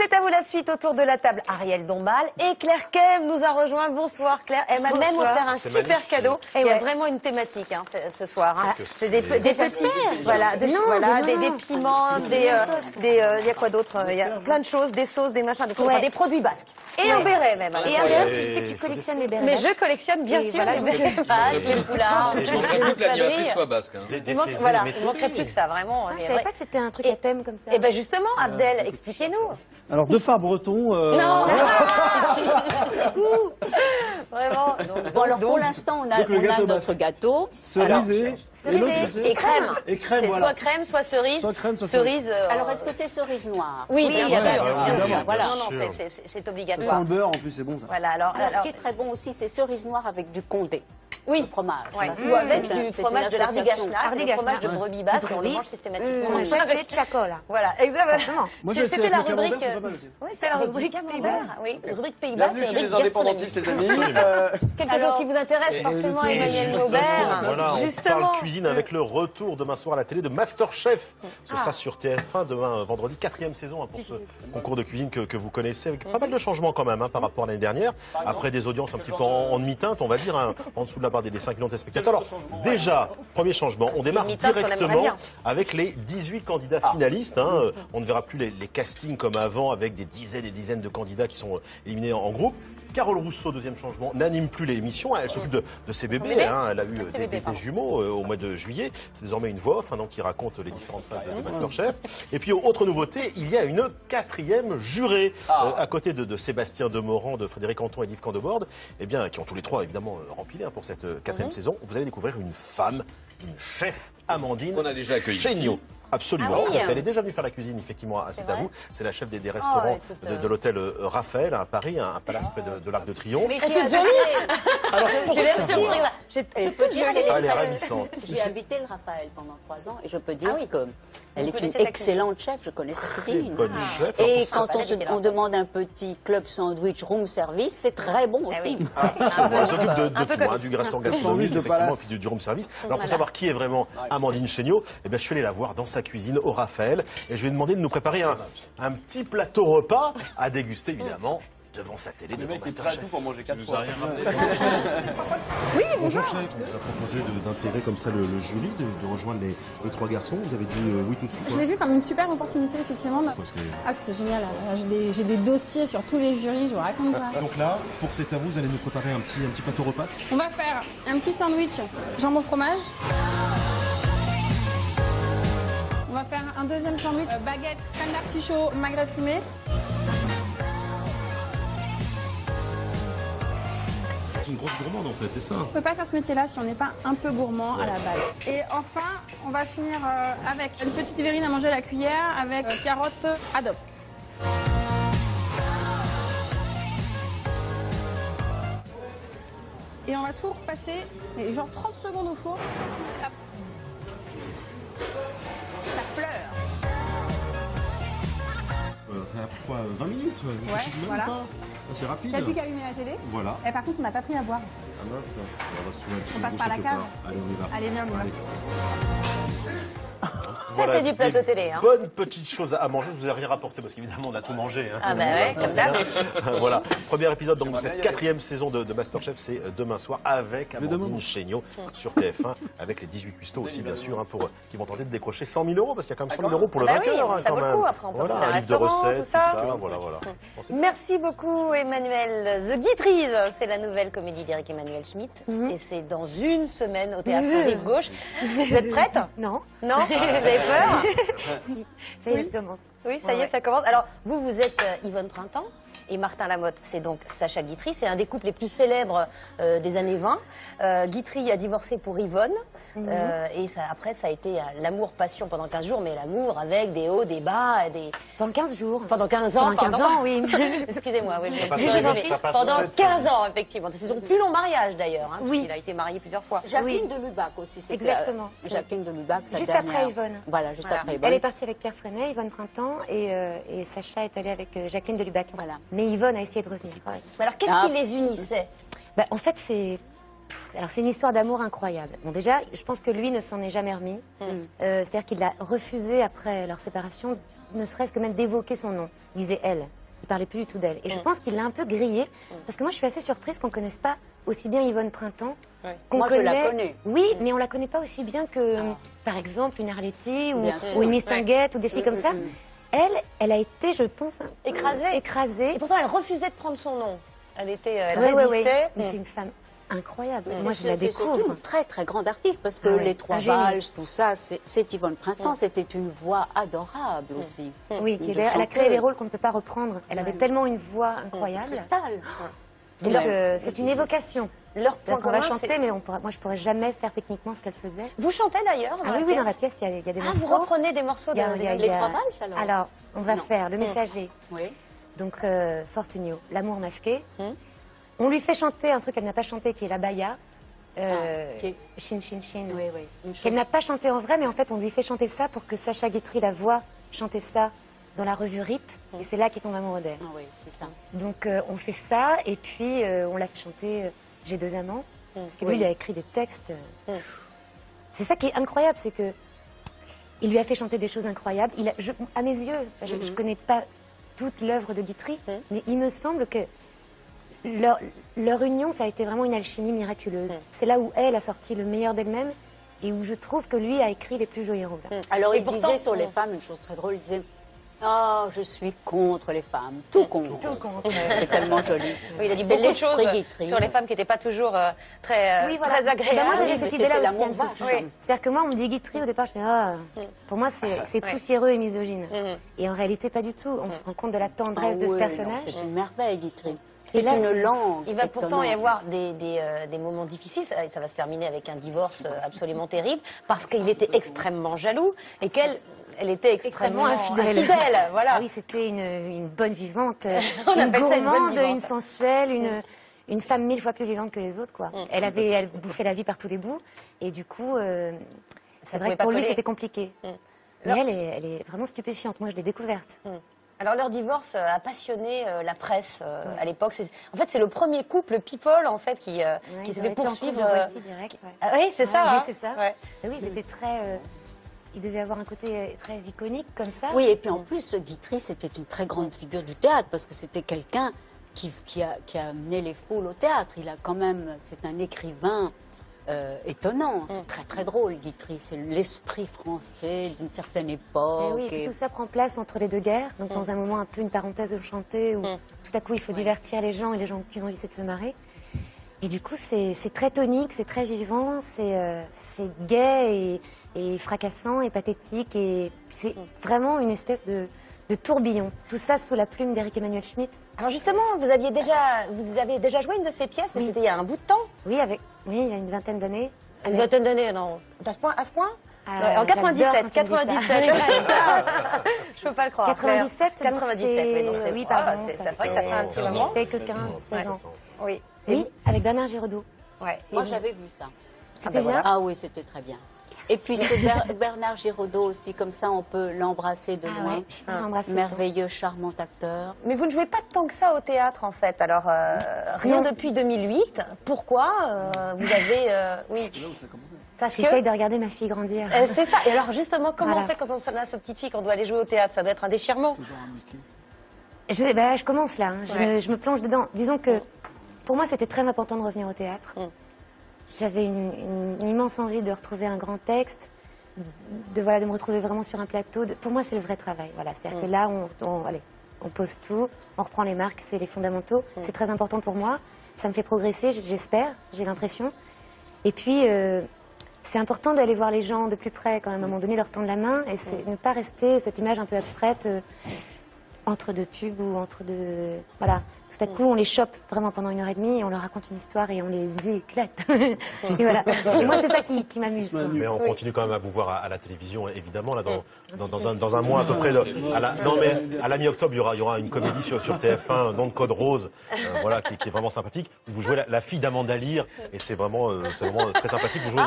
C'est à vous la suite autour de la table. Ariel Dombal et Claire Kem nous a rejoint. Bonsoir Claire. Elle m'a même offert un super cadeau. Il y a vraiment une thématique ce soir. C'est des petits, voilà, des piments, il y a quoi d'autre? Il y a plein de choses, des sauces, des machins, des produits basques. Et un béret même. Et Ariel, tu sais que tu collectionnes les bérets. Mais je collectionne bien sûr les bérets basques, les foulards. Il manquerait plus que l'animatrice soit basque. Il manquerait plus que ça, vraiment. Je savais pas que c'était un truc à thème comme ça. Et bien justement, Abdel, expliquez-nous. Alors, deux phares bretons. Non. Vraiment. Bon, alors pour l'instant, on a notre gâteau. Cerise et crème. Et crème, C'est voilà. soit crème, soit cerise. Soit crème, soit cerise. Alors, est-ce que c'est cerise noire? Oui, bien sûr. Voilà. Non, c'est Sans obligatoire. le beurre, en plus, c'est bon ça. Voilà, alors, Ce qui est très bon aussi, c'est cerise noire avec du condé. oui, Le fromage. ouais. Parce Ou que avec c'est du c'est fromage une de association. l'ardigashna, le fromage de brebis basse, on le mange systématiquement. On achète chez Chaco, là. Voilà, exactement. Moi, j'ai essayé C'était la avec le rubrique. camembert, c'est pas mal aussi. Oui, c'est la rubrique Pays Basque. Oui, la rubrique Pays Basque, Bienvenue c'est chez la les rubrique indépendantistes, les amis. Quelque chose qui vous intéresse forcément, Emmanuel Jaubert. Voilà, on Justement. parle cuisine avec le retour demain soir à la télé de Masterchef. Ce sera sur TF1 demain, vendredi, 4e saison pour ce concours de cuisine que vous connaissez, avec pas mal de changements quand même par rapport à l'année dernière. Après des audiences un petit peu en demi-teinte, on va dire, en dessous de la barre des 5 millions de téléspectateurs. Alors déjà, premier changement, on démarre demi-teinte qu'on aimerait directement bien. avec les 18 candidats finalistes. On ne verra plus les castings comme avant avec des dizaines et dizaines de candidats qui sont éliminés en groupe. Carole Rousseau, deuxième changement, n'anime plus l'émission. Elle s'occupe de ses bébés. Elle a eu des jumeaux au mois de juillet. C'est désormais une voix off qui raconte les différentes phases de Masterchef. Et puis, autre nouveauté, il y a une 4e jurée à côté de Sébastien Demorand, de Frédéric Anton et d'Yves Candebord, qui ont tous les trois évidemment rempli pour cette 4e saison. Vous allez découvrir une femme, une chef, Amandine Qu'on a déjà accueillie Chéniaud. ici. Absolument. Ah oui. Elle est déjà venue faire la cuisine, effectivement, c'est à vrai. vous. C'est la chef des restaurants de l'hôtel Raphaël à Paris, un palace près de l'Arc de Triomphe. C'est toute jolie. Alors, pour J'ai l'air savoir, surprise. J'ai toute jolie. elle est ravissante. J'ai habité le Raphaël pendant 3 ans et je peux dire Ah oui. qu'elle est une connaissez sa excellente chef. Je connais sa cuisine. Bonne chef. Et Alors, quand on demande un petit club sandwich room service, c'est très bon aussi. oui. elle s'occupe de tout, comme du restaurant gastronomique, de effectivement, palace. puis du room service. Alors, pour savoir qui est vraiment Amandine Chéniaud, je suis allé la voir dans sa cuisine au Raphaël et je lui ai demandé de nous préparer un petit plateau repas à déguster, évidemment, devant sa télé, devant Masterchef. tout pour manger 4 Nous fois. a rien ramené. Bonjour chef, on vous a proposé d'intégrer comme ça le jury, de rejoindre les 3 garçons. Vous avez dit oui tout de suite. Je l'ai vu comme une super opportunité, effectivement. C'était génial. J'ai des dossiers sur tous les jurys, je vous raconte pas. Donc là, pour cet à vous allez nous préparer un petit plateau repas. On va faire un petit sandwich jambon fromage. On va faire un deuxième sandwich baguette, crème d'artichaut, magret fumé. C'est une grosse gourmande en fait, c'est ça. On ne peut pas faire ce métier-là si on n'est pas un peu gourmand à la base. Et enfin, on va finir avec une petite verrine à manger à la cuillère avec carottes ad hoc. Et on va tout repasser, mais genre 30 secondes au four. Hop. Ça pleure. Quoi, 20 minutes Ouais, voilà. C'est rapide. Il n'y a plus qu'à allumer la télé. Voilà. Et par contre, on n'a pas pris à boire. Ah mince, on va se trouver un petit On passe rouge par la quelque cave. part. Allez, on y va. Allez, viens, on y va. Allez. Ça, c'est du plateau télé. Bonne petite chose à manger. Je vous ai rien rapporté parce qu'évidemment, on a tout mangé. Ah bah ouais, comme d'hab. Voilà. Premier épisode donc, de cette 4e saison de Masterchef, c'est demain soir avec Amandine Chéniaud sur TF1, avec les 18 cuistots aussi, bien sûr, qui vont tenter de décrocher 100 000 euros parce qu'il y a quand même 100 000 euros pour le Bah vainqueur. oui, ça quand vaut le même. coup. Après, on peut Voilà, faire un un livre de restaurant, recettes, tout ça. Voilà. Bon, c'est Merci beaucoup, Emmanuel. The Guitrise, c'est la nouvelle comédie d'Éric Emmanuel Schmitt. Et c'est dans une semaine au théâtre Rive Gauche. Vous êtes prête? Non. Non? Vous avez peur? Si. Ça y est, ça commence. Oui, ça y est, ça commence. Alors, vous êtes Yvonne Printemps et Martin Lamotte, c'est donc Sacha Guitry. C'est un des couples les plus célèbres des années 20. Guitry a divorcé pour Yvonne. Et après, ça a été l'amour-passion pendant 15 jours, mais l'amour avec des hauts, des bas, Pendant 15 jours. Pendant 15 ans. Pendant 15 pardon. ans, oui. Excusez-moi, oui, passe je très résumé. vite, ça passe Pendant très, très 15 vite. ans, effectivement. C'est son plus long mariage, d'ailleurs. Oui. Il a été marié plusieurs fois. Jacqueline de Lubac aussi. c'était, Exactement. Jacqueline de Lubac, sa Juste dernière. après Yvonne. Voilà, juste Voilà. après Elle Yvonne. est partie avec Pierre Freinet, Yvonne Printemps, et Sacha est allée avec Jacqueline de Lubac. Voilà. Mais Yvonne a essayé de revenir. Ouais. Alors, qu'est-ce qui les unissait? Bah, en fait, c'est Alors c'est une histoire d'amour incroyable. Bon déjà, je pense que lui ne s'en est jamais remis. C'est-à-dire qu'il a refusé après leur séparation, ne serait-ce que même d'évoquer son nom. Il disait elle. Il parlait plus du tout d'elle. Et je pense qu'il l'a un peu grillé, parce que moi je suis assez surprise qu'on ne connaisse pas aussi bien Yvonne Printemps. Moi je la connais. Oui, mais on la connaît pas aussi bien que, par exemple, une Arletty ou une Mistinguett ou des filles comme ça. Elle a été, je pense, écrasée. Et pourtant, elle refusait de prendre son nom. Elle résistait. Mais c'est une femme incroyable. Moi, je la C'est découvre. surtout une très très grande artiste parce que les trois valses, tout ça, c'est Yvonne Printemps. C'était une voix adorable aussi. Oui, elle a créé des rôles qu'on ne peut pas reprendre. Elle avait tellement une voix incroyable. Cristal. Donc, c'est une évocation. Leur point On va commun, chanter, mais moi, je pourrais jamais faire techniquement ce qu'elle faisait. Vous chantez d'ailleurs Oui, dans la pièce, il y a des morceaux. Vous reprenez des morceaux Les trois valses alors. Alors, on va faire Le Messager. Oui. Donc, Fortunio, L'amour masqué. On lui fait chanter un truc qu'elle n'a pas chanté, qui est la baya. Chin Chin Chin. Oui, oui. Qu'elle n'a pas chanté en vrai, mais en fait, on lui fait chanter ça pour que Sacha Guitry la voix chanter ça dans la revue RIP. Et c'est là qu'il tombe amoureux d'elle. Oui, c'est ça. Donc, on fait ça, et puis on l'a fait chanter J'ai deux amants. Parce que lui, il a écrit des textes. C'est ça qui est incroyable, c'est que il lui a fait chanter des choses incroyables. À mes yeux, je ne connais pas toute l'œuvre de Guitry, mais il me semble que leur union, ça a été vraiment une alchimie miraculeuse. C'est là où elle a sorti le meilleur d'elle-même et où je trouve que lui a écrit les plus jolis rôles. Alors, il disait sur les femmes une chose très drôle, il disait « Oh, je suis contre les femmes, tout contre. » Tout contre. C'est tellement joli. Oui, il a dit beaucoup de choses sur les femmes qui n'étaient pas toujours très agréables. Moi, j'avais cette idée-là aussi, l'amour Anne-Sophie. C'est-à-dire que moi, on me dit Guitry, au départ, je fais pour moi, c'est poussiéreux et misogyne. Et en réalité, pas du tout. On se rend compte de la tendresse de ce personnage. C'est une merveille, Guitry. C'est une langue. Il va pourtant y avoir des moments difficiles. Ça va se terminer avec un divorce absolument terrible parce qu'il était extrêmement jaloux et qu'elle était extrêmement infidèle. Voilà. Ah oui, c'était une bonne vivante, une gourmande, une sensuelle, une femme 1000 fois plus vivante que les autres, quoi. Elle bouffait la vie par tous les bouts et du coup, c'est vrai que pour lui, c'était compliqué. Mais elle est vraiment stupéfiante. Moi, je l'ai découverte. Alors leur divorce a passionné la presse à l'époque. En fait, c'est le premier couple people en fait qui s'est fait poursuivre. Direct. Ah, oui, c'est ça. Oui, c'est ça. Oui, c'était très. Il devait avoir un côté très iconique comme ça. Oui, et puis en plus, Guitry, c'était une très grande figure du théâtre parce que c'était quelqu'un qui a amené les foules au théâtre. Il a quand même, c'est un écrivain étonnant. C'est très très drôle, Guitry. C'est l'esprit français d'une certaine époque. Oui, et puis tout ça prend place entre les deux guerres, donc dans un moment un peu une parenthèse enchantée où tout à coup il faut divertir les gens et les gens ont qu'une envie, c'est de se marrer. Et du coup, c'est très tonique, c'est très vivant, c'est gai et fracassant et pathétique et c'est vraiment une espèce de tourbillon. Tout ça sous la plume d'Éric Emmanuel Schmitt. Alors justement, vous avez déjà joué une de ces pièces, mais c'était il y a un bout de temps. Oui, il y a une vingtaine d'années. Une vingtaine d'années, non. À ce point en 97. 97. Je peux pas le croire. 97, 97, donc oui, pardon. C'est vrai que ça fait un petit moment. Ça fait que 15-16 ans. Oui. Oui, avec Bernard Giraudot. Ouais. Moi, j'avais vu ça. C'était bien. Ah oui, c'était très bien. Et puis Bernard Giraudot aussi, comme ça on peut l'embrasser de loin. Merveilleux, charmant acteur. Mais vous ne jouez pas tant que ça au théâtre en fait. Alors rien depuis 2008. Pourquoi vous avez oui. J'essaye de regarder ma fille grandir. C'est ça. Et alors justement, comment on fait quand on a sa petite fille, quand on doit aller jouer au théâtre? Ça doit être un déchirement. Je commence là. Je me plonge dedans. Disons que pour moi c'était très important de revenir au théâtre. J'avais une immense envie de retrouver un grand texte, de me retrouver vraiment sur un plateau. Pour moi, c'est le vrai travail. Voilà, c'est-à-dire que là, on pose tout, on reprend les marques, c'est les fondamentaux. C'est très important pour moi. Ça me fait progresser, j'espère, j'ai l'impression. Et puis, c'est important d'aller voir les gens de plus près, quand même, à un moment donné, leur tendre la main et ne pas rester cette image un peu abstraite entre deux pubs ou entre deux... Voilà. Tout à coup, on les chope vraiment pendant 1h30 et on leur raconte une histoire et on les éclate. Et voilà. Et moi, c'est ça qui m'amuse. Mais on continue quand même à vous voir à la télévision, évidemment, là, dans un mois à peu près. À la mi-octobre, il y aura une comédie sur TF1, Nom de Code Rose, voilà, qui est vraiment sympathique. Vous jouez la fille d'Amanda Lear et c'est vraiment très sympathique. Vous jouez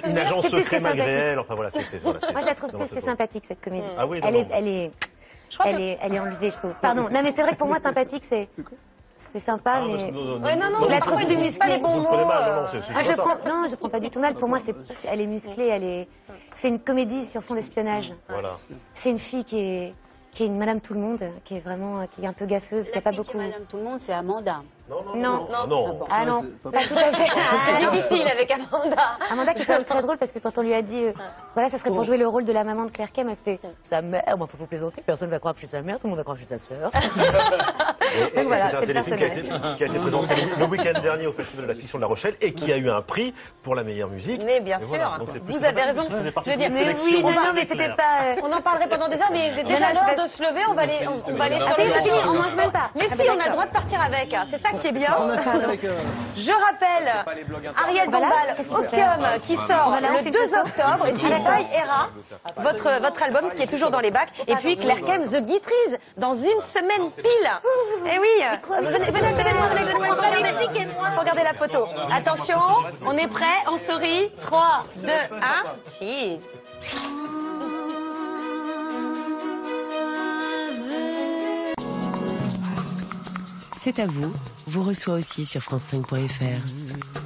une agence secret malgré elle. Enfin voilà, moi, je la trouve plus que sympathique, cette comédie. Ah oui, elle est enlevée, je trouve. Pardon. Non, mais c'est vrai que pour moi, sympathique, c'était sympa, mais... Je la trouve plus musclée. pas les bons mots. Je prends pas du tout mal. Pour moi, elle est musclée, c'est une comédie sur fond d'espionnage. Voilà. C'est une fille qui est une Madame Tout-le-Monde, qui est un peu gaffeuse, qui a pas beaucoup... Madame Tout-le-monde, c'est Amanda. Non. Ah non, pas tout à fait. c'est difficile avec Amanda. Amanda qui est quand même très drôle parce que quand on lui a dit voilà, ça serait pour jouer le rôle de la maman de Claire Kem, elle fait sa mère, moi faut plaisanter, personne va croire que je suis sa mère, tout le monde va croire que je suis sa sœur. Et voilà, c'est un téléfilm qui a été présenté le week-end dernier au Festival de la Fiction de La Rochelle et qui a eu un prix pour la meilleure musique. Mais bien sûr, voilà. vous avez raison de le dire. Mais oui, non, mais c'était pas... On en parlerait pendant des heures, mais c'est déjà l'heure de se lever, on va aller sur le on mange même pas. Mais si, on a le droit de partir avec, c'est ça qui est bien. Je rappelle, Ariel Dombal, Opium, qui sort le 2 octobre, et puis Taille Hera, votre album qui est toujours dans les bacs, et puis Claire Kem, The Guitrise, dans une semaine pile. Eh oui, venez, regardez la photo. Attention, on est prêt, on sourit, 3, 2, 1, cheese. C'est à vous, vous reçoit aussi sur France5.fr.